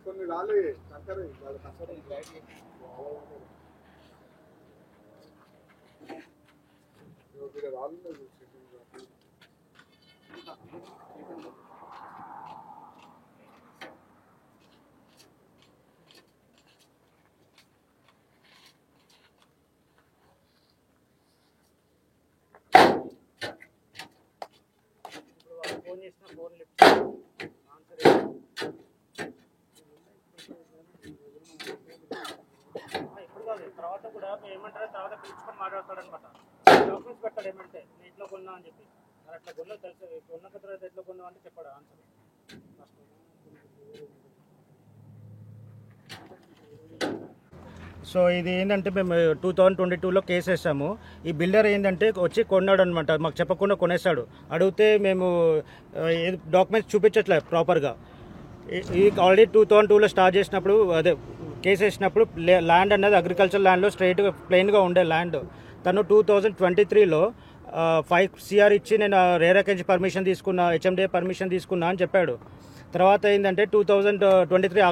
కొన్ని రాళ్ళు కంకర రాళ్ళు ఫోన్ చేసిన ఫోన్ లిఫ్ట్ ఆన్సర్ ఇప్పుడు కాదు, తర్వాత కూడా ఏమంటారో తర్వాత పిలుచుకొని మాట్లాడతాడు అనమాట. డాక్యుమెంట్స్ పెట్టాడు ఏమంటే నేను ఇట్లా కొన్నా అని చెప్పి. మరి అట్లా కొన్నా తెలుసు, కొన్న తర్వాత ఎట్లా కొన్నావు అంటే చెప్పాడు ఆన్సర్. సో ఇది ఏంటంటే మేము 2022లో కేసు వేసాము. ఈ బిల్డర్ ఏంటంటే వచ్చి కొన్నాడు అనమాట, మాకు చెప్పకుండా కొనేసాడు. అడిగితే మేము డాక్యుమెంట్స్ చూపించట్లేదు ప్రాపర్గా. ఈ ఆల్రెడీ 2002లో స్టార్ట్ చేసినప్పుడు అదే కేసు వేసినప్పుడు ల్యాండ్ అనేది అగ్రికల్చర్ ల్యాండ్లో స్ట్రైట్గా ప్లెయిన్గా ఉండే ల్యాండ్. తను 2023లో 5 CR ఇచ్చి నేను రేరాకెంచి పర్మిషన్ తీసుకున్నా, HMDA పర్మిషన్ తీసుకున్నా అని చెప్పాడు. తర్వాత ఏంటంటే 2023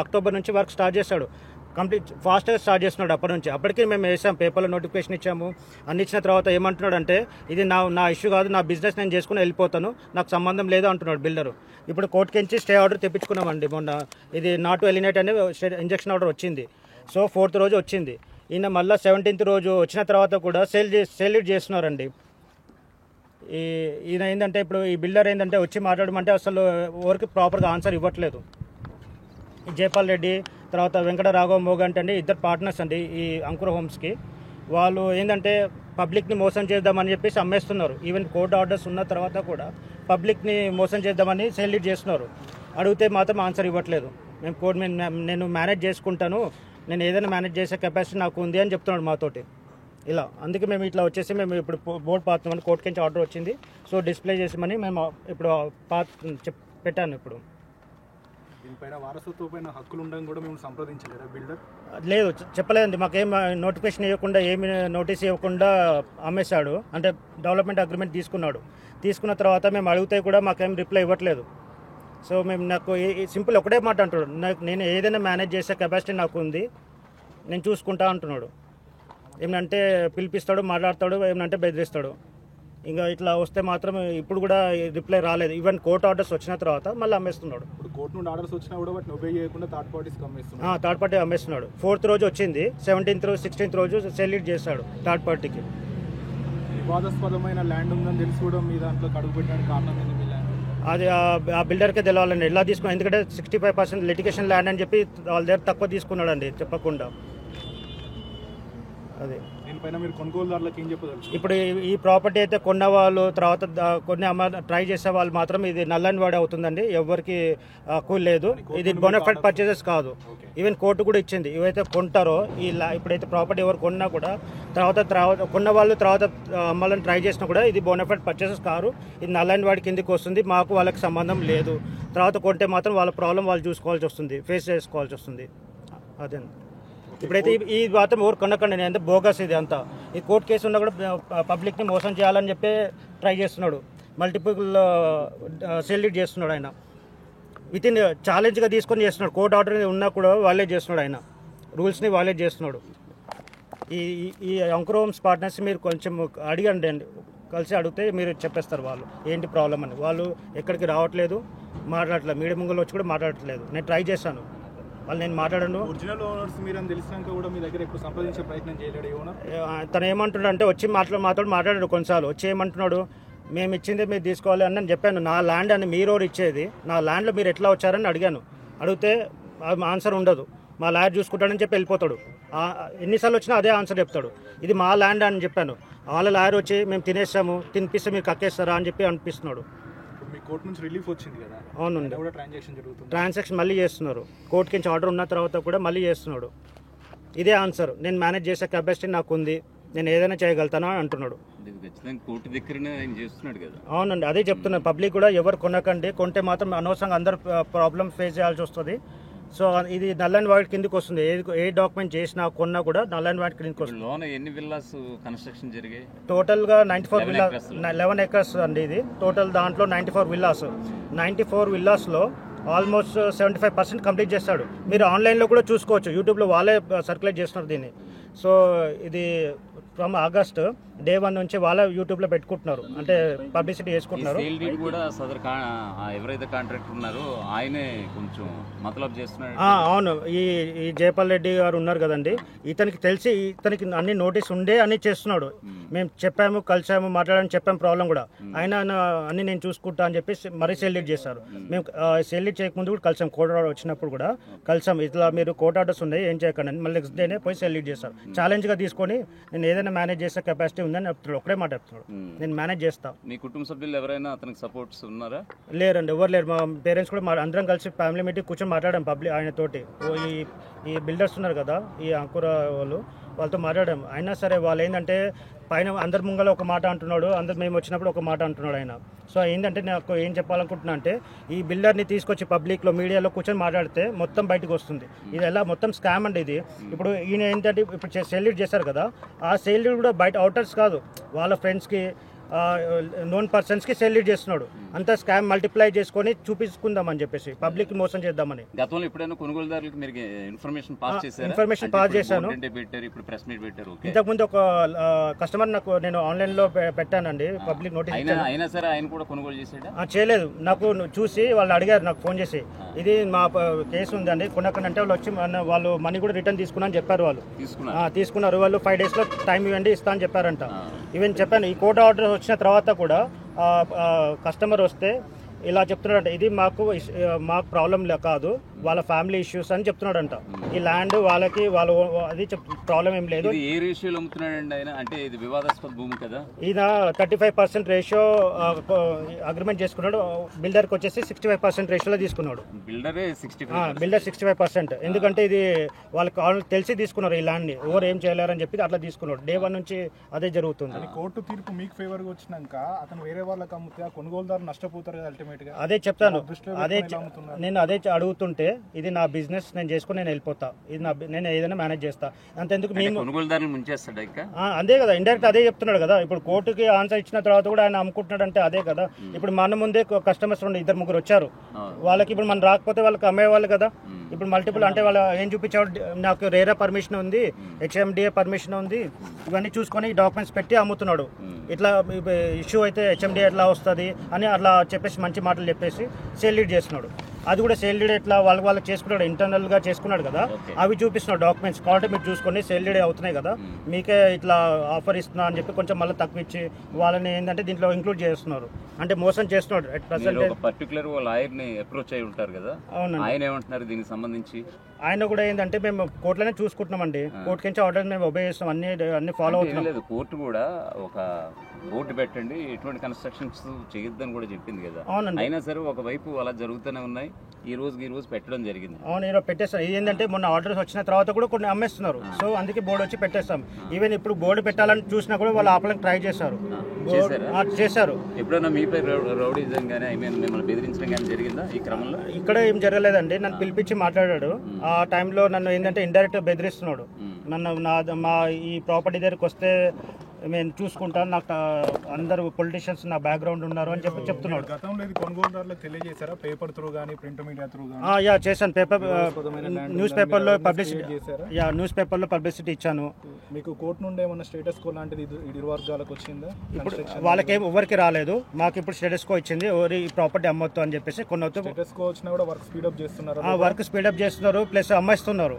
అక్టోబర్ నుంచి వర్క్ స్టార్ట్ చేశాడు. కంప్లీట్ ఫాస్ట్గా స్టార్ట్ చేస్తున్నాడు అప్పటి నుంచి. అప్పటికి మేము వేసాం, పేపర్లో నోటిఫికేషన్ ఇచ్చాము. అన్ని ఇచ్చిన తర్వాత ఏమంటున్నాడు అంటే ఇది నా ఇష్యూ కాదు, నా బిజినెస్ నేను చేసుకుని వెళ్ళిపోతాను, నాకు సంబంధం లేదు అంటున్నాడు బిల్డరు. ఇప్పుడు కోర్టుకించి స్టే ఆర్డర్ తెప్పించుకున్నామండి మొన్న. ఇది నాట్ టు ఎలినేట్ అనే ఇంజక్షన్ ఆర్డర్ వచ్చింది. సో 4th రోజు వచ్చింది. ఈయన మళ్ళీ 17th రోజు వచ్చిన తర్వాత కూడా సేల్ చేస్తున్నారండి. ఈయన ఏంటంటే ఇప్పుడు ఈ బిల్డర్ ఏంటంటే వచ్చి మాట్లాడమంటే అసలు ఎవరికి ప్రాపర్గా ఆన్సర్ ఇవ్వట్లేదు. జైపాల్ రెడ్డి తర్వాత వెంకట రాఘవ మోగంటే అండి, ఇద్దరు పార్ట్నర్స్ అండి ఈ అంకుర హోమ్స్కి. వాళ్ళు ఏంటంటే పబ్లిక్ని మోసం చేద్దామని చెప్పేసి అమ్మేస్తున్నారు. ఈవెన్ కోర్టు ఆర్డర్స్ ఉన్న తర్వాత కూడా పబ్లిక్ని మోసం చేద్దామని సేల్ చేస్తున్నారు. అడిగితే మాత్రం ఆన్సర్ ఇవ్వట్లేదు. నేను మేనేజ్ చేసుకుంటాను, నేను ఏదైనా మేనేజ్ చేసే కెపాసిటీ నాకు ఉంది అని చెప్తున్నాడు మాతోటి. ఇలా అందుకే మేము ఇట్లా వచ్చేసి మేము ఇప్పుడు బోర్డు పాతున్నామని కోర్టుకి నుంచి ఆర్డర్ వచ్చింది. సో డిస్ప్లే చేసామని మేము ఇప్పుడు పెట్టాను. ఇప్పుడు దీనిపైన వారసత్వపైన హక్కులు ఉండడం కూడా మేము సంప్రదించలేదా బిల్డర్? లేదు, చెప్పలేదండి. మాకేం నోటిఫికేషన్ ఇవ్వకుండా, ఏమి నోటీస్ ఇవ్వకుండా అమ్మేశాడు. అంటే డెవలప్మెంట్ అగ్రిమెంట్ తీసుకున్న తర్వాత మేము అడిగితే కూడా మాకేం రిప్లై ఇవ్వట్లేదు. సో నాకు సింపుల్ ఒకటే మాట అంటాడు, నేను ఏదైనా మేనేజ్ చేసే కెపాసిటీ నాకు ఉంది, నేను చూసుకుంటా అంటున్నాడు. ఏమంటే పిలిపిస్తాడు, మాట్లాడతాడు, ఏమంటే బెదిరిస్తాడు. ఇంకా ఇట్లా వస్తే మాత్రం ఇప్పుడు కూడా రిప్లై రాలేదు. ఈవెన్ కోర్టు ఆర్డర్స్ వచ్చిన తర్వాత మళ్ళీ అమ్మేస్తున్నాడు. ఇప్పుడు కోర్టు నుండి ఆర్డర్స్ వచ్చినా కూడా వాటిని ఒబే చేయకుండా థర్డ్ పార్టీ అమ్మేస్తున్నాడు. 4th రోజు వచ్చింది, 17th రోజు 16th రోజు సెల్యూట్ చేశాడు థర్డ్ పార్టీకి. వివాదాస్పదమైన ల్యాండ్ ఉందని తెలిసి కూడా మీ దాంట్లో అడుగు పెట్టడానికి కారణం ఏంది? మీ ల్యాండ్ అది ఆ బిల్డర్కే తెలవాలండి ఎలా తీసుకున్నాడు. ఎందుకంటే 65% లిటిగేషన్ ల్యాండ్ అని చెప్పి వాళ్ళ దగ్గర తక్కువ తీసుకున్నాడండి చెప్పకుండా. అదే దీనిపైన మీరు కొనుగోలుదారులకు ఏం చెప్పదలుచు? ఇప్పుడు ఈ ప్రాపర్టీ అయితే కొన్న వాళ్ళు తర్వాత కొన్ని ట్రై చేసే వాళ్ళు మాత్రం ఇది నల్ అండ్ వాడే అవుతుందండి. ఎవరికి హక్కు లేదు. ఇది బోనఫైడ్ పర్చేసెస్ కాదు. ఈవెన్ కోర్టు కూడా ఇచ్చింది. ఇవైతే కొంటారో ఇప్పుడైతే ప్రాపర్టీ ఎవరు కొన్నా కూడా తర్వాత కొన్న వాళ్ళు తర్వాత అమ్మాలని ట్రై చేసినా కూడా ఇది బోనఫైడ్ పర్చేసెస్ కాదు. ఇది నల్ అండ్ వాడి కిందకి వస్తుంది. మాకు వాళ్ళకి సంబంధం లేదు. తర్వాత కొంటే మాత్రం వాళ్ళ ప్రాబ్లం వాళ్ళు చూసుకోవాల్సి వస్తుంది, ఫేస్ చేసుకోవాల్సి వస్తుంది. అదే ఇప్పుడైతే ఈ మాత్రం ఎవరు కొనకండి, నేను బోగస్ ఇది అంతా. ఈ కోర్టు కేసు ఉన్నా కూడా పబ్లిక్ని మోసం చేయాలని చెప్పి ట్రై చేస్తున్నాడు. మల్టిపుల్ సెల్యూట్ చేస్తున్నాడు ఆయన. వితిన్ ఛాలెంజ్గా తీసుకొని చేస్తున్నాడు. కోర్టు ఆర్డర్ ఉన్నా కూడా వాళ్ళే చేస్తున్నాడు. ఆయన రూల్స్ని వాళ్ళే చేస్తున్నాడు. ఈ అంకుర హోమ్స్ పార్ట్నర్స్ మీరు కొంచెం అడిగండి అండి, కలిసి అడిగితే మీరు చెప్పేస్తారు వాళ్ళు ఏంటి ప్రాబ్లం అని. వాళ్ళు ఎక్కడికి రావట్లేదు, మాట్లాడట్లేదు. మీడియా ముంగలు వచ్చి కూడా మాట్లాడట్లేదు. నేను ట్రై చేశాను, వాళ్ళు నేను మాట్లాడను. ఒరిజినల్ ఓనర్స్ మీరు అని తెలిసినాక కూడా మీ దగ్గర ఎప్పుడు సంప్రదించే ప్రయత్నం చేయలేడు ఓనర్? తను ఏమంటున్నాడు అంటే వచ్చి మాట్లాడాడు కొన్నిసార్లు. వచ్చి ఏమంటున్నాడు, మేము ఇచ్చింది మీరు తీసుకోవాలి అని నేను చెప్పాను. నా ల్యాండ్ అని మీరు ఇచ్చేది, నా ల్యాండ్లో మీరు ఎట్లా వచ్చారని అడిగాను. అడిగితే ఆన్సర్ ఉండదు. మా ల్యాండ్ చూసుకుంటాడని చెప్పి వెళ్ళిపోతాడు. ఎన్నిసార్లు వచ్చినా అదే ఆన్సర్ చెప్తాడు, ఇది మా ల్యాండ్ అని చెప్పాను. వాళ్ళ లాయర్ వచ్చి మేము తినేస్తాము, తినిపిస్తే మీరు కక్కేస్తారా అని చెప్పి అనిపిస్తున్నాడు. కోర్టు నుంచి రిలీఫ్ వచ్చింది కదా? అవునండి, ట్రాన్సాక్షన్ మళ్ళీ చేస్తున్నారు. కోర్టుకి నుంచి ఆర్డర్ ఉన్న తర్వాత కూడా మళ్ళీ చేస్తున్నాడు. ఇదే ఆన్సర్, నేను మేనేజ్ చేసే కెపాసిటీ నాకు ఉంది, నేను ఏదైనా చేయగలుగుతాను అని అంటున్నాడు. అవునండి, అదే చెప్తున్నాను. పబ్లిక్ కూడా ఎవరు కొనకండి, కొంటే మాత్రం అనవసరంగా అందరు ప్రాబ్లమ్ ఫేస్ చేయాల్సి వస్తుంది. సో ఇది నల్ అండ్ వైడ్ కిందకి వస్తుంది. ఏ డాక్యుమెంట్ చేసినా కొన్నా కూడా నల్ అండ్ వైడ్ కిందకి వస్తుంది. లోన ఎన్ని విల్లాస్ కన్స్ట్రక్షన్ జరిగాయి? టోటల్గా 94 విల్లాస్, 11 acres అండి ఇది టోటల్. దాంట్లో 94 విల్లాస్లో ఆల్మోస్ట్ 75% కంప్లీట్ చేస్తాడు. మీరు ఆన్లైన్లో కూడా చూసుకోవచ్చు, యూట్యూబ్లో వాళ్ళే సర్క్యులేట్ చేస్తున్నారు దీన్ని. సో ఇది ఫ్రమ్ ఆగస్ట్ డే 1 నుంచి వాళ్ళ యూట్యూబ్లో పెట్టుకుంటున్నారు, అంటే పబ్లిసిటీ చేసుకుంటున్నారు. సేల్ డీడ్ కూడా సదర్ ఎవరైతే కాంట్రాక్టర్ ఉన్నారో ఆయనే కొంచెం మతలబ్ చేస్తున్నాడు. అవును, ఈ జయపాల్ రెడ్డి గారు ఉన్నారు కదండి, ఇతనికి తెలిసి ఇతనికి అన్ని నోటీస్ ఉండే అన్ని చేస్తున్నాడు. మేము చెప్పాము, కలిసాము, మాట్లాడాము, చెప్పాము ప్రాబ్లం కూడా. ఆయన అన్ని నేను చూసుకుంటా అని చెప్పి మరీ సేల్ డీడ్ చేశారు. మేము సేల్ డీడ్ చేయకముందు కూడా కలిసాం, కోర్ట్ ఆర్డర్ వచ్చినప్పుడు కూడా కలిసాం. ఇట్లా మీరు కోర్ట్ ఆర్డర్స్ ఉన్నాయి ఏం చేయకండి, మళ్ళీ నెక్స్ట్ డేనే పోయి సేల్ డీడ్ చేస్తారు. ఛాలెంజ్గా తీసుకొని నేను ఏదైనా మేనేజ్ చేసే కెపాసిటీ ఉందని చెప్తున్నాడు, ఒకటే మాట చెప్తున్నాడు, నేను మేనేజ్ చేస్తా. మీ కుటుంబ సభ్యులు ఎవరైనా అతనికి సపోర్ట్స్ ఉన్నారా? లేరండి, ఎవరు లేరు. మా పేరెంట్స్ కూడా అందరం కలిసి ఫ్యామిలీ మీటింగ్ కూర్చొని మాట్లాడాం ఆయన తోటి. ఈ బిల్డర్స్ ఉన్నారు కదా, ఈ అంకుర వాళ్ళతో మాట్లాడాం. అయినా సరే వాళ్ళు ఏంటంటే పైన అందరి ముంగల ఒక మాట అంటున్నాడు, మేము వచ్చినప్పుడు ఒక మాట అంటున్నాడు ఆయన. సో ఏంటంటే నాకు ఏం చెప్పాలనుకుంటున్నా అంటే, ఈ బిల్డర్ని తీసుకొచ్చి పబ్లిక్లో మీడియాలో కూర్చొని మాట్లాడితే మొత్తం బయటకు వస్తుంది. ఇది ఎలా మొత్తం స్కామ్ అండి ఇది. ఇప్పుడు ఈయన ఏంటంటే ఇప్పుడు సేల్ డీడ్ చేశారు కదా, ఆ సేల్ డీడ్ కూడా బయట అవుటర్స్ కాదు, వాళ్ళ ఫ్రెండ్స్కి నోన్ పర్సన్స్కి సేల్ డీడ్ చేస్తున్నాడు. అంతా స్కామ్ మల్టిప్లై చేసుకొని చూపించుకుందామని చెప్పేసి పబ్లిక్ మోసం చేద్దామని. గతంలో ఎప్పుడైనా కొనుగోలుదారులకు మీరు ఇన్ఫర్మేషన్ పాస్ చేశాను. ఇప్పుడు ప్రెస్ మీట్ పెట్టారు. ఇంతకుముందు ఒక కస్టమర్ నాకు నేను ఆన్లైన్లో పెట్టానండి, పబ్లిక్ నోటీస్. అయినా సరే ఆయన కూడా కొనుగోలు చేసాడా? చేయలేదు. నాకు చూసి వాళ్ళు అడిగారు, నాకు ఫోన్ చేసి ఇది మా కేసు ఉందండి కొనకంటే వాళ్ళు వచ్చి వాళ్ళు మనీ కూడా రిటర్న్ తీసుకున్నా అని చెప్పారు. వాళ్ళు తీసుకున్నారు. వాళ్ళు 5 days టైం ఇవ్వండి ఇస్తా అని చెప్పారంట. ఈవెన్ చెప్పాను, ఈ కోర్టు ఆర్డర్ వచ్చిన తర్వాత కూడా కస్టమర్ వస్తే ఇలా చెప్తున్నాడంట, ఇది మాకు ప్రాబ్లం కాదు, వాళ్ళ ఫ్యామిలీ ఇష్యూస్ అని చెప్తున్నాడంట. ఈ ల్యాండ్ వాళ్ళకి అది ప్రాబ్లం ఏం లేదు. ఏ రేషియోలో అమ్ముతున్నాడండి ఆయన? అంటే ఇది వివాదాస్పద భూమి కదా. ఈయన 35% రేషియో అగ్రిమెంట్ చేసుకున్నాడు, బిల్డర్కి వచ్చేసి 65% రేషియోలో తీసుకున్నాడు. బిల్డర్ 65%. ఎందుకంటే ఇది వాళ్ళకి తెలిసి తీసుకున్నారు, ఈ ల్యాండ్ని ఎవరు ఏం చేయలేరని చెప్పి అట్లా తీసుకున్నాడు. డే 1 నుంచి అదే జరుగుతుంది. కోర్టు తీర్పు మీకు ఫేవర్గా వచ్చినాక అతను వేరే వాళ్ళకి అమ్మితే కొనుగోలుదారు నష్టపోతారు కదా. అదే చెప్తాను, నేను అదే అడుగుతుంటే ఇది నా బిజినెస్, నేను చేసుకుని నేను వెళ్ళిపోతా, ఇది నేను ఏదైనా మేనేజ్ చేస్తా. అంతెందుకు మేము అదే కదా, ఇండైరెక్ట్ అదే చెప్తున్నాడు కదా. ఇప్పుడు కోర్టుకి ఆన్సర్ ఇచ్చిన తర్వాత కూడా ఆయన అమ్ముకుంటున్నాడు అంటే అదే కదా. ఇప్పుడు మన ముందే కస్టమర్స్ 2-3 వచ్చారు, వాళ్ళకి ఇప్పుడు మనం రాకపోతే వాళ్ళకి అమ్మేవాళ్ళు కదా. ఇప్పుడు మల్టిపుల్ అంటే వాళ్ళు ఏం చూపించాడు, నాకు రేరా పర్మిషన్ ఉంది, హెచ్ఎండిఏ పర్మిషన్ ఉంది, ఇవన్నీ చూసుకొని డాక్యుమెంట్స్ పెట్టి అమ్ముతున్నాడు. ఇట్లా ఇష్యూ అయితే హెచ్ఎండిఏ ఎట్లా వస్తుంది అని అట్లా చెప్పేసి మంచి మాటలు చెప్పేసి సేల్ డీడ్ చేస్తున్నాడు. అది కూడా సేల్ డీడ్ ఎట్లా వాళ్ళకి చేసుకున్నాడు, ఇంటర్నల్గా చేసుకున్నాడు కదా, అవి చూపిస్తున్నాడు డాక్యుమెంట్స్. కాబట్టి మీరు చూసుకొని సేల్ డీడ్ అవుతున్నాయి కదా, మీకే ఇట్లా ఆఫర్ ఇస్తున్నా అని చెప్పి కొంచెం మళ్ళీ తక్కువ ఇచ్చి వాళ్ళని ఏంటంటే దీంట్లో ఇంక్లూడ్ చేస్తున్నాడు, అంటే మోసం చేస్తున్నాడు. పర్టికులర్ లాయర్ని అప్రోచ్ అయి ఉంటారు కదా, ఆయన ఏమంటున్నారు దీనికి సంబంధించి? ఆయన కూడా ఏంటంటే మేము కోర్టులోనే చూసుకుంటున్నామండి, కోర్టు నుంచి ఆర్డర్ మేము ఒబే చేస్తాం, అన్ని ఫాలో అవుతున్నాం. లేదు, కోర్టు కూడా ఒక బోర్డు పెట్టండి, ఎటువంటి కన్స్ట్రక్షన్స్ చేయొద్దని కూడా చెప్పింది కదా. అవునండి. అయినా సరే ఒకవైపు అలా జరుగుతూనే ఉన్నాయి, ఈ రోజు పెట్టడం జరిగింది. అవును, ఈరోజు పెట్టేస్తాం. ఏంటంటే మొన్న ఆర్డర్స్ వచ్చిన తర్వాత కూడా కొన్ని అమ్మేస్తున్నారు, సో అందుకే బోర్డు వచ్చి పెట్టేస్తాం. ఈవెన్ ఇప్పుడు బోర్డు పెట్టాలని చూసినా కూడా వాళ్ళు ఆపడానికి ట్రై చేశారు. ఎప్పుడైనా మీపై రౌడీజం కానీ మిమ్మల్ని బెదిరించడం కానీ జరిగిందా ఈ క్రమంలో? ఇక్కడ ఏం జరగలేదండి, నన్ను పిలిపించి మాట్లాడాడు. ఆ టైంలో నన్ను ఏంటంటే ఇండైరెక్ట్ బెదిరిస్తున్నాడు. నన్ను మా ఈ ప్రాపర్టీ దగ్గరికి వస్తే నేను చూసుకుంటాను, నాకు అందరు పొలిటీషియన్స్ నా బ్యాక్గ్రౌండ్ ఉన్నారు అని చెప్పి చెప్తున్నాడు. గతంలో ఇది కొనుగోలుదారులకు తెలియజేశారా, పేపర్ త్రూ కానీ ప్రింట్ మీడియా త్రూ కానీ? చేశాను, న్యూస్ పేపర్లో పబ్లిసిటీ ఇచ్చాను. మీకు కోర్టు నుండి ఏమన్నా స్టేటస్ కో లాంటిది ఇరు వర్గాలకు వచ్చిందా? ఇప్పుడు వాళ్ళకేం ఎవరికి రాలేదు, మాకు ఇప్పుడు స్టేటస్ కో ఇచ్చింది, ఎవరి ప్రాపర్టీ అమ్మొద్దు అని చెప్పేసి. కొన్ని స్టేటస్ కో వచ్చినా కూడా వర్క్ స్పీడప్ చేస్తున్నారు, వర్క్ స్పీడప్ చేస్తున్నారు, ప్లస్ అమ్మేస్తున్నారు.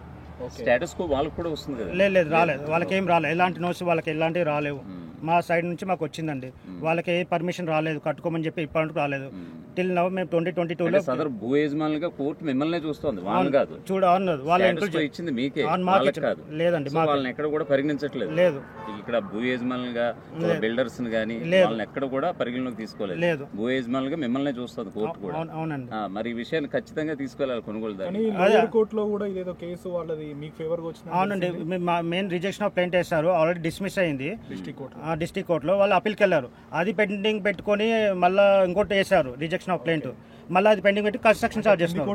స్టేటస్ కో వాళ్ళకి కూడా వస్తుంది కదా? లేదు, రాలేదు, వాళ్ళకి ఏం రాలేదు, ఎలాంటి నోట్స్ వాళ్ళకి ఎలాంటివి రాలేవు. మా సైడ్ నుంచి మాకు వచ్చిందండి, వాళ్ళకి ఏ పర్మిషన్ రాలేదు, కట్టుకోమని చెప్పి ఇప్పటికి రాలేదు. టిల్ నవ్ మేము 2022లో సదర్ భూ యజమానులుగా కోర్టు మిమ్మల్ని చూస్తోంది, వాళ్ళు కాదు. వాళ్ళ ఇచ్చింది మీకే, కాదు. లేదండి, వాళ్ళని ఎక్కడ కూడా పరిగణించట్లేదు. లేదు, ఇక్కడ భూ యజమానులుగా బిల్డర్స్ గానీ వాళ్ళని ఎక్కడ కూడా పరిగణలోకి తీసుకోలేదు. లేదు, భూ యజమానులుగా మిమ్మల్ని చూస్తుంది కోర్టు కూడా. అవునండి. మరి ఈ విషయాన్ని ఖచ్చితంగా తీసుకెళ్లాలి కొనుగోలుదారు. కోర్టులో కూడా ఇదేదో కేసు వాళ్ళది మీకు ఫేవర్ గా వచ్చింది. అవునండి, మెయిన్ రిజెక్షన్ ఆఫ్ ప్లేంట్ వేశారు, ఆల్రెడీ డిస్మిస్ అయింది డిస్ట్రిక్ట్ కోర్టులో. వాళ్ళు అప్పీల్కి వెళ్ళారు, అది పెండింగ్ పెట్టుకొని మళ్ళీ ఇంకోటి వేశారు రిజెక్షన్ ఆఫ్ ప్లేంట్. మళ్ళీ అది పెండింగ్ పెట్టి కన్స్ట్రక్షన్ స్టార్ట్ చేస్తున్నాం.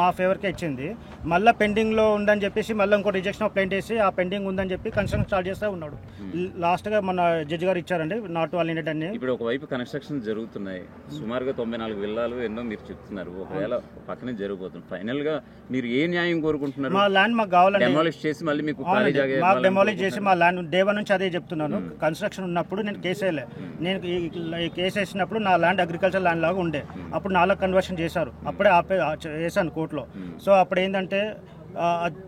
మా ఫేవర్కే ఇచ్చింది. మళ్ళీ పెండింగ్లో ఉందని చెప్పేసి మళ్ళీ ఇంకో రిజెక్షన్ ఆఫ్ ప్లేంట్ వేసి ఆ పెండింగ్ ఉందని చెప్పి కన్స్ట్రక్షన్ స్టార్ట్ చేస్తూ ఉన్నాడు. లాస్ట్గా మన జడ్జి గారు ఇచ్చారండి నాట్ వాలిడేట్ అని. ఇప్పుడు ఒకవైపు కన్స్ట్రక్షన్ జరుగుతున్నాయి, సుమారుగా 94 విల్లాలు ఎన్నో మీరు చెప్తున్నారు, ఒకవేళ పక్కనే జరిగిపోతుంది. ఫైనల్ గా మీరు ఏ న్యాయం కోరుకుంటున్నారు? మా ల్యాండ్ మాకు కావాలండి, డెమాలిష్ చేసి మళ్ళీ మీకు డెమాలిష్ చేసి మా ల్యాండ్ డే 1 నుంచి అదే చెప్తున్నాను. కన్స్ట్రక్షన్ ఉన్నప్పుడు నేను కేసు వేయలే, నేను ఈ కేసు వేసినప్పుడు నా ల్యాండ్ అగ్రికల్చర్ ల్యాండ్ లాగా ఉండే, అప్పుడు నాలుగు కన్వర్షన్ చేశారు, అప్పుడే వేసాను కోర్టులో. సో అప్పుడు ఏంటంటే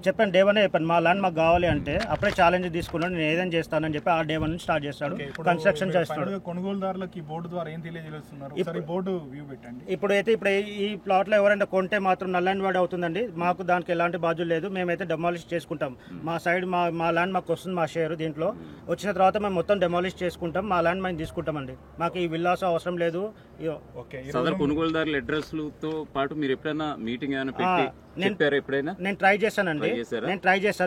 చెప్పాను, డే 1 చెప్పాను మా ల్యాండ్ మాకు కావాలి అంటే అప్పుడే ఛాలెంజ్ తీసుకున్నాడు, నేను ఏదైనా చేస్తానని చెప్పి ఆ డే 1 నుంచి స్టార్ట్ చేస్తాడు, కన్స్ట్రక్షన్ చేస్తాడు. కొనుగోలుదారులకు బోర్డు ద్వారా ఏం తెలియజేస్తున్నారు? బోర్డు వ్యూ పెట్టండి. ఇప్పుడు ఈ ప్లాట్ లో ఎవరైనా కొంటే మాత్రం నల్లని వాడి అవుతుందండి, మాకు దానికి ఎలాంటి బాధ్యత లేదు, మేమైతే డెమాలిష్ చేసుకుంటాం. మా సైడ్ మా ల్యాండ్ మాకు వస్తుంది, మా షేర్ దీంట్లో వచ్చిన తర్వాత మేము మొత్తం డెమాలిష్ చేసుకుంటాం, మా ల్యాండ్ మేము తీసుకుంటామండి, మాకు ఈ విల్లాస్ అవసరం లేదు. సదరు కొనుగోలుదారుల అడ్రస్లతో పాటు మీరు ఎప్పుడైనా మీటింగ్ ఏమైనా పెట్టి చెప్పారా? ఎప్పుడైనా నేను ట్రై చేశానండి,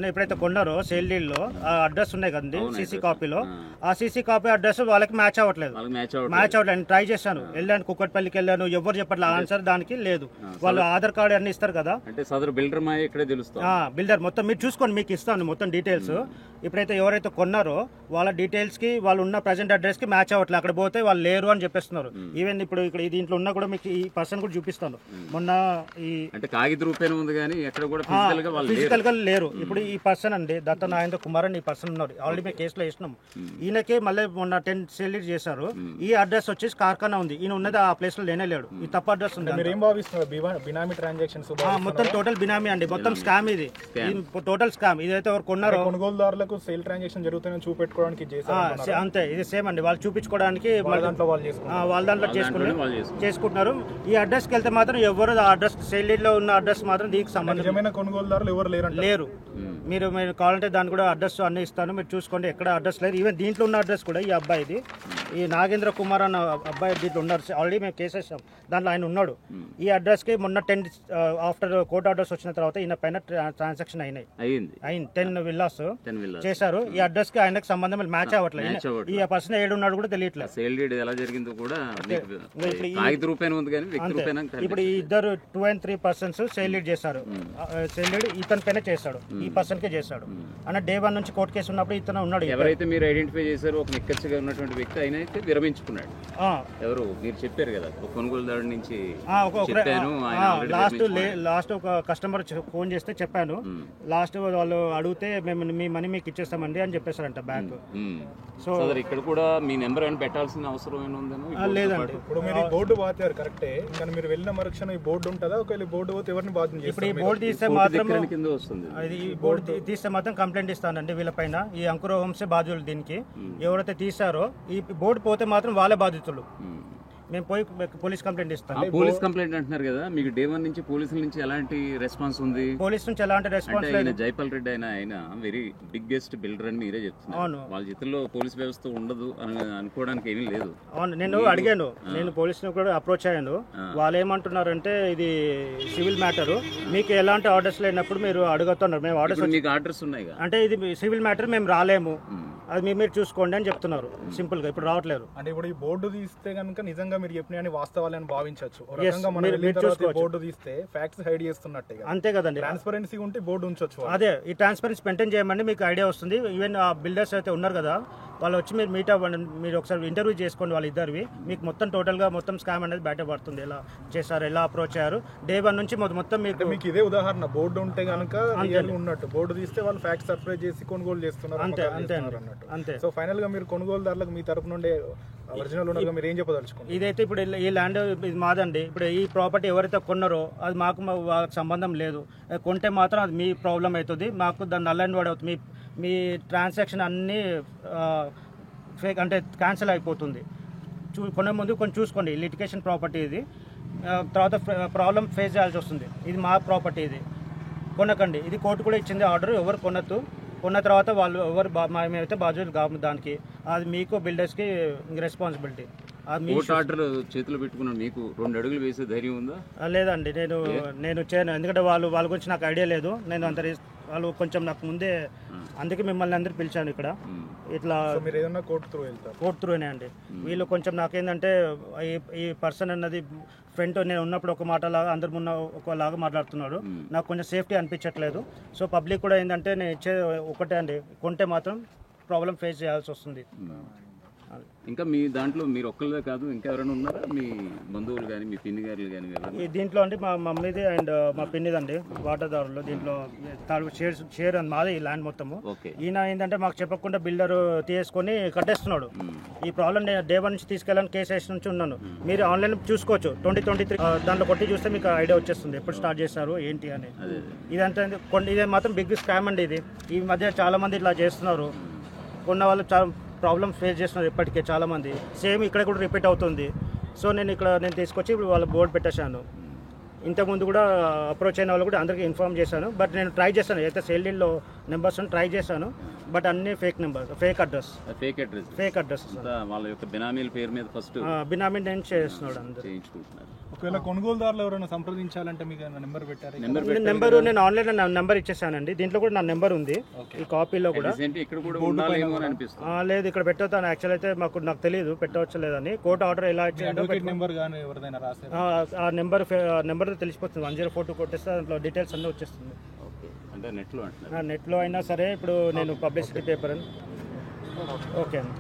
ఎప్పుడైతే కొన్నారో సేల్ డీల్ లో ఆ అడ్రస్ ఉన్నాయి కదండి సీసీ కాపీలో, ఆ సీసీ కాపీ అడ్రస్ వాళ్ళకి మ్యాచ్ అవ్వట్లేదు. నేను ట్రై చేశాను, వెళ్ళాను కుక్కట్పల్లికి వెళ్ళాను, ఎవరు చెప్పట్లేదు, ఆన్సర్ దానికి లేదు. వాళ్ళు ఆధార్ కార్డు అన్ని ఇస్తారు కదా, అంటే సదరు బిల్డర్ ఇక్కడే తెలుస్తుంది. బిల్డర్ మొత్తం మీరు చూసుకోండి, మీకు ఇస్తాను మొత్తం డీటెయిల్స్. ఇప్పుడైతే ఎవరైతే కొన్నారో వాళ్ళ డీటెయిల్స్ కి వాళ్ళు ఉన్న ప్రెసెంట్ అడ్రస్ కి మ్యాచ్ అవ్వట్లేదు, అక్కడ పోతే వాళ్ళు లేరు అని చెప్పేస్తున్నారు. ఈవెన్ ఇప్పుడు ఇక్కడ దీంట్లో ఉన్నా కూడా మీకు ఈ పర్సన్ కూడా చూపిస్తాను. మొన్న ఈ అంటే కాగిత రూపేణ ఉంది కానీ ఎక్కడ కూడా ఫిజికల్ గా లేరు. ఇప్పుడు ఈ పర్సన్ అండి దత్త నాగేంద్ర కుమార్ అని ఈ పర్సన్ ఉన్నారు, ఆల్రెడీ మేము కేసులో వేసినాం. ఈయనకే మళ్ళీ మొన్న 10 సేల్ చేశారు. ఈ అడ్రస్ వచ్చేసి కార్ఖానా ఉంది, ఈయన ఉన్నది ఆ ప్లేస్ లో లేనే లేడు, ఈ తప్పు అడ్రస్ ఉంది. మొత్తం టోటల్ బినామీ అండి, మొత్తం స్కామ్ ఇది, టోటల్ స్కామ్. ఇదైతే ఎవరు కొన్నారో కొనుగోలుదారులకు సేల్ ట్రాన్సాక్షన్ జరుగుతుందని చూపెట్టుకోవడానికి అంతే, ఇది సేమ్ అండి, వాళ్ళు చూపించుకోవడానికి వాళ్ళ దాంట్లో చేసుకుంటున్నారు. ఈ అడ్రస్ కి వెళ్తే మాత్రం ఎవరు ఆ అడ్రస్ సేల్ డీడ్ లో ఉన్న అడ్రస్ మాత్రం దీనికి సంబంధించిన కొనుగోలుదారులు ఎవరు లేరు. మీరు కావాలంటే దాని కూడా అడ్రస్ అన్ని ఇస్తాను, మీరు చూసుకోండి, ఎక్కడ అడ్రస్ లేదు. ఈవెన్ దీంట్లో ఉన్న అడ్రస్ కూడా ఈ అబ్బాయిది, ఈ నాగేంద్ర కుమార్ అన్న అబ్బాయి దీంట్లో ఉన్నారు, ఆల్రెడీ మేము కేసేసాం, దాంట్లో ఆయన ఉన్నాడు. ఈ అడ్రస్ కి మొన్న 10 ఆఫ్టర్ కోర్టు ఆర్డర్స్ వచ్చిన తర్వాత ఈయన పైన ట్రాన్సాక్షన్ అయింది 10 విల్లాస్ చేశారు. ఈ అడ్రస్ కి ఆయనకు సంబంధం మ్యాచ్ అవ్వట్లేదు, ఈ పర్సన్ ఏడున్నాడు కూడా తెలియట్లేదు. ఎలా జరిగిందో కూడా ఇప్పుడు ఈ ఇద్దరు 2 and 3 పర్సన్స్ సేల్ లీడ్ చేశారు, సేల్ లీడ్ ఇతని పైన చేశాడు, ఈ పర్సన్ కే చేశాడు అన్న. డే 1 నుంచి కోర్టు కేసు ఉన్నప్పుడు ఇతను ఉన్నాడు. ఎవరైతే మీరు ఐడెంటిఫై చేశారో ఒక నిక్కచ్చిగా ఉన్నటువంటి వ్యక్తి ఆయన అయితే విరమించుకున్నాడు. ఎవరు మీరు చెప్పారు కదా, ఒక కొనుగోలుదారు నుంచి లాస్ట్ ఒక కస్టమర్ ఫోన్ చేస్తే చెప్పాను, లాస్ట్ వాళ్ళు అడిగితే మేము మీ మనీ మీకు ఇచ్చేస్తామండి అని చెప్పేశారంట బ్యాంక్. సో ఇక్కడ కూడా మీ నెంబర్ ఏమైనా పెట్టాల్సిన అవసరం ఏమైనా లేదండి. ఇప్పుడు మీరు బోర్డు పోతారు కరెక్టే, కానీ మీరు వెళ్ళిన మరుక్షణం ఈ బోర్డు ఉంటుందా? ఒకవేళ బోర్డు పోతే ఎవరిని బాధ్యత? ఇప్పుడు ఈ బోర్డు తీస్తే మాత్రం కింద వస్తుంది, ఈ బోర్డు తీస్తే మాత్రం కంప్లైంట్ ఇస్తానండి వీళ్ళపైన. ఈ అంకుర హోమ్సే బాధ్యులు దీనికి, ఎవరైతే తీసారో ఈ బోర్డు పోతే మాత్రం వాళ్ళే బాధితులు. మేము పోయి పోలీస్ కంప్లైంట్ ఇస్తాం. పోలీస్ కంప్లైంట్ అంటున్నారు కదా, మీకు డే 1 నుంచి పోలీసుల నుంచి ఎలాంటి రెస్పాన్స్ ఉంది? పోలీస్ నుంచి ఎలాంటి రెస్పాన్స్ లేదు. జైపాల్ రెడ్డి ఆయన వెరీ బిగ్గెస్ట్ బిల్డర్ అని మీరే చెప్తున్నారు, వాళ్ళ చేతుల్లో పోలీస్ వ్యవస్థ ఉండదు అని అనుకోవడానికి ఏమీ లేదు. అవును, నేను అడిగాను, నేను పోలీసులు కూడా అప్రోచ్ అయ్యాను. వాళ్ళు ఏమంటున్నారంటే ఇది సివిల్ మ్యాటర్, మీకు ఎలాంటి ఆర్డర్స్ లేనప్పుడు మీరు అడుగుతున్నారు, మేము ఆర్డర్స్ ఉన్నాయి అంటే ఇది సివిల్ మ్యాటర్, మేము రాలేము, అది మీరు చూసుకోండి అని చెప్తున్నారు సింపుల్ గా. ఇప్పుడు రావట్లేదు అంటే ఇప్పుడు ఈ బోర్డు తీస్తే కనుక నిజంగా మీరు చెప్పిన వాస్తవాలని భావించవచ్చు. బోర్డు తీస్తే ఫ్యాక్ట్స్ హైడ్ చేస్తున్నట్టే అంతే కదండి. ట్రాన్స్పరెన్సీ ఉంటే బోర్డు ఉంచొచ్చు. అదే ఈ ట్రాన్స్పరెన్సీ మెయింటైన్ చేయమండి, మీకు ఐడియా వస్తుంది. ఈవెన్ ఆ బిల్డర్స్ అయితే ఉన్నారు కదా, వాళ్ళు వచ్చి మీరు మీట్ అవ్వండి, మీరు ఒకసారి ఇంటర్వ్యూ చేసుకోండి వాళ్ళ ఇద్దరివి, మీకు మొత్తం టోటల్ గా మొత్తం స్కామ్ అనేది బయటపడుతుంది, ఎలా చేశారు, ఎలా అప్రోచ్ అయ్యారు. డే 1 నుంచి మొత్తం మీకు ఇదే ఉదాహరణ. బోర్డు ఉంటే కనుక ఉన్నట్టు, బోర్డు తీస్తే వాళ్ళు ఫ్యాక్ట్స్ సర్ప్రైజ్ చేసి కొనుగోలు చేస్తున్నారు. అంతే. సో ఫైనల్ గా మీరు కొనుగోలుదారులకు మీ తరపు నుండి ఒరిజినల్ ఉండగా మీరు ఏం చెప్పదలుచుకోండి? ఇదైతే ఇప్పుడు ఈ ల్యాండ్ ఇది మాదండి. ఇప్పుడు ఈ ప్రాపర్టీ ఎవరైతే కొన్నారో అది మాకు సంబంధం లేదు. కొంటే మాత్రం అది మీ ప్రాబ్లం అవుతుంది, మాకు దాన్ని నల్ అండ్ వాడ్ అవుతుంది. మీ ట్రాన్సాక్షన్ అన్నీ ఫేక్ అంటే క్యాన్సిల్ అయిపోతుంది. కొనే ముందు కొంచెం చూసుకోండి, లిటిగేషన్ ప్రాపర్టీ ఇది, తర్వాత ప్రాబ్లం ఫేస్ చేయాల్సి వస్తుంది. ఇది మా ప్రాపర్టీ, ఇది కొనకండి. ఇది కోర్టు కూడా ఇచ్చింది ఆర్డర్, ఎవరు కొనద్దు. కొన్న తర్వాత వాళ్ళు ఎవరు మేమైతే బాధ్యతలు కాము దానికి, అది మీకు బిల్డర్స్కి రెస్పాన్సిబిలిటీ. కోర్టు ఆర్డర్ చేతిలో పెట్టుకున్న నీకు 2 అడుగులు వేసే ధైర్యం ఉందా? లేదండి, నేను చేయను. ఎందుకంటే వాళ్ళ గురించి నాకు ఐడియా లేదు. నేను అంత వాళ్ళు కొంచెం నాకు ముందే, అందుకే మిమ్మల్ని అందరూ పిలిచాను ఇక్కడ. ఇట్లా కోర్టు త్రూనే అండి. వీళ్ళు కొంచెం నాకేంటంటే ఈ పర్సన్ అన్నది ఫ్రెండ్ నేను ఉన్నప్పుడు ఒక మాటలాగా అందరి ముందు ఒకలాగా మాట్లాడుతున్నాడు. నాకు కొంచెం సేఫ్టీ అనిపించట్లేదు. సో పబ్లిక్ కూడా ఏంటంటే నేను ఇచ్చే ఒకటే అండి, కొంటే మాత్రం ప్రాబ్లం ఫేస్ చేయాల్సి వస్తుంది. ఇంకా మీ దాంట్లో మీరు ఒక్కళ్ళే కాదు, ఇంకా ఎవరైనా ఉన్నారా మీ బంధువులు కానీ మీ పిన్ని గారులు కానీ? దీంట్లో అంటే మా మమ్మీది అండ్ మా పిన్నిదండి వాటాదారులు. దీంట్లో షేర్ అని మాది ఈ ల్యాండ్ మొత్తము. ఈయన ఏంటంటే మాకు చెప్పకుండా బిల్డర్ తీసుకొని కట్టేస్తున్నాడు. ఈ ప్రాబ్లం నేను డే 1 నుంచి తీసుకెళ్ళాలని కేసు వేసి నుంచి ఉన్నాను. మీరు ఆన్లైన్ చూసుకోవచ్చు. 2023 దాంట్లో కొట్టి చూస్తే మీకు ఐడియా వచ్చేస్తుంది ఎప్పుడు స్టార్ట్ చేస్తారు ఏంటి అని. ఇదంతా ఇదే మాత్రం బిగ్ స్కామ్ అండి. ఇది ఈ మధ్య చాలా మంది ఇట్లా చేస్తున్నారు. కొన్న వాళ్ళు చాలా ప్రాబ్లమ్స్ ఫేస్ చేస్తున్నారు ఇప్పటికే చాలా మంది. సేమ్ ఇక్కడ కూడా రిపీట్ అవుతుంది. సో నేను తీసుకొచ్చి ఇప్పుడు వాళ్ళ బోర్డు పెట్టేశాను. ఇంతకుముందు కూడా అప్రోచ్ అయిన వాళ్ళు కూడా అందరికీ ఇన్ఫార్మ్ చేశాను. బట్ నేను ట్రై చేశాను, అయితే సేల్ డీల్లో నెంబర్స్ ట్రై చేశాను. బట్ అన్ని ఫేక్ నెంబర్స్, ఫేక్ అడ్రస్ వాళ్ళ యొక్క బినామీల పేరు మీద ఫస్ట్ బినామీ నేను చేస్తున్నాడు అందరూ చేయించుకుంటున్నారు. ఒకవేళ కొనుగోలుదారులు ఎవరైనా సంప్రదించాలంటే మీకు నెంబర్ పెట్టారు? నెంబర్ నేను ఆన్లైన్ నెంబర్ ఇచ్చేసానండి. దీంట్లో కూడా నా నెంబర్ ఉంది ఈ కాపీలో కూడా. లేదు, ఇక్కడ పెట్టవుతాను. యాక్చువల్ అయితే నాకు తెలియదు పెట్టవచ్చు లేదని. కోర్టు ఆర్డర్ ఎలా ఇచ్చాడో ఆ నెంబర్ తెలిసిపోతుంది. 1042 కొట్టేస్తే దాంట్లో డీటెయిల్స్ అన్నీ వచ్చేస్తుంది. నెట్లో అయినా సరే ఇప్పుడు నేను పబ్లిసిటీ పేపర్ అని. ఓకే అండి.